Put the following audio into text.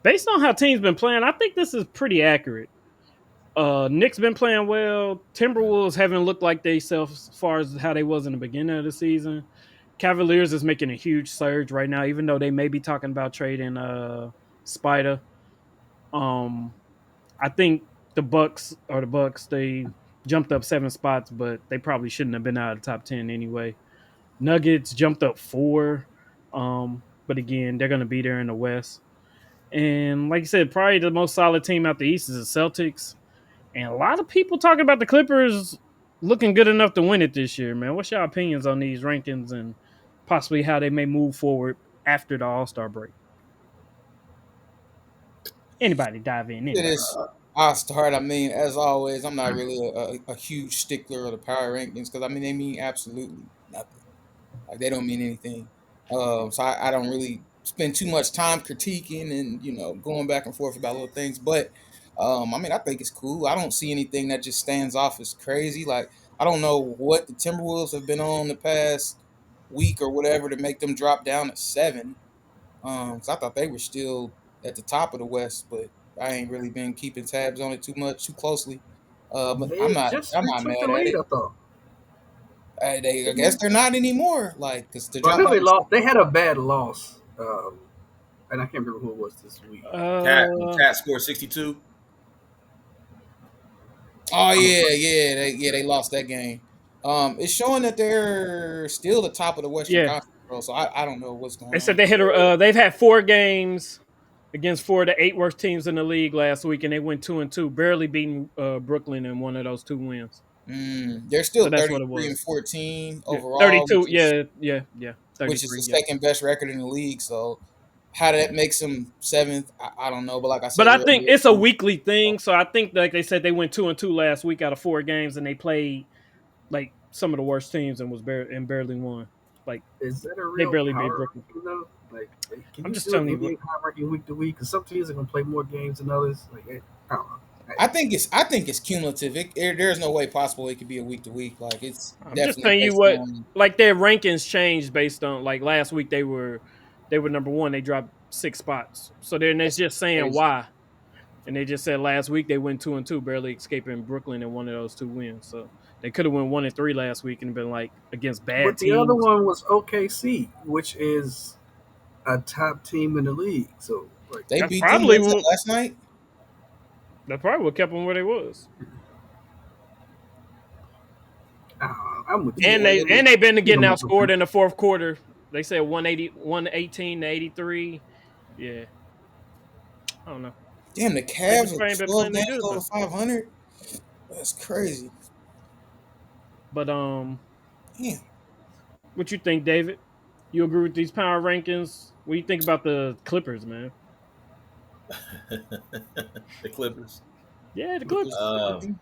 Based on how teams been playing, I think this is pretty accurate. Knicks been playing well. Timberwolves haven't looked like they self as far as how they was in the beginning of the season. Cavaliers is making a huge surge right now, even though they may be talking about trading Spider. Um, I think the Bucks they jumped up 7 spots, but they probably shouldn't have been out of the top 10 anyway. Nuggets jumped up 4, but again they're gonna be there in the West. And like you said, probably the most solid team out the East is the Celtics. And a lot of people talking about the Clippers looking good enough to win it this year, man. What's your opinions on these rankings and possibly how they may move forward after the All Star break? Anybody dive in? It Anybody? is. I'll start. I mean, as always, I'm not really a huge stickler of the power rankings because I mean they mean absolutely nothing. Like they don't mean anything. So I don't really spend too much time critiquing and going back and forth about little things. But I mean, I think it's cool. I don't see anything that just stands off as crazy. Like I don't know what the Timberwolves have been on the past week or whatever to make them drop down to 7. 'Cause I thought they were still at the top of the West, but I ain't really been keeping tabs on it too closely. But I'm They not just I'm not retook the mad at lead, it. I thought. I guess they're not anymore. Like, cause to Well, I drop know down. they lost. They had a bad loss, and I can't remember who it was this week. Uh, Cat scored 62. Oh I'm gonna yeah, find. they lost that game. It's showing that they're still the top of the Western yeah, Conference, bro. So I don't know what's they going said on. they hit. They've had 4 games against 4 of the 8 worst teams in the league last week, and they went 2-2, barely beating Brooklyn in one of those 2 wins. They're So still that's what it 33 and was. 14 Yeah, overall, 32. Yeah, yeah, yeah, which is 33. the Yeah. second best record in the league. So how that makes them seventh, I don't know. But like I But said, I they're think it's a weekly thing. So I think, like they said, they went 2-2 last week out of 4 games, and they played like some of the worst teams and barely won. Like Is that a they real barely beat power Brooklyn. ranking though? Like, can I'm you just do an telling you what. NBA power ranking week to week? Because some teams are gonna play more games than others. Like, I don't know. I think it's cumulative. There's no way possible it could be a week to week. Like it's I'm just definitely telling you based what. on. Like their rankings changed based on like last week they were number one. They dropped 6 spots. So then it's That's just saying crazy. why. And they just said last week they went 2-2, barely escaping Brooklyn in one of those 2 wins. So they could have went 1-3 last week and been like against bad But the other teams. one was OKC, which is a top team in the league. So, like, They That's beat them. probably Was it what last night? that probably what kept them where they was. I don't know. I'm with you. And Yeah, they and they've been Keep getting them up outscored to in the fourth quarter. They said 118 to 83. Yeah, I don't know. damn. The They Cavs just are ain't been 12 playing that games good over though. 500. That's crazy. But Damn. what you think, David? You agree with these power rankings? What do you think about the Clippers, man? The Clippers. Yeah, the Clippers Clippers. is Um, everything.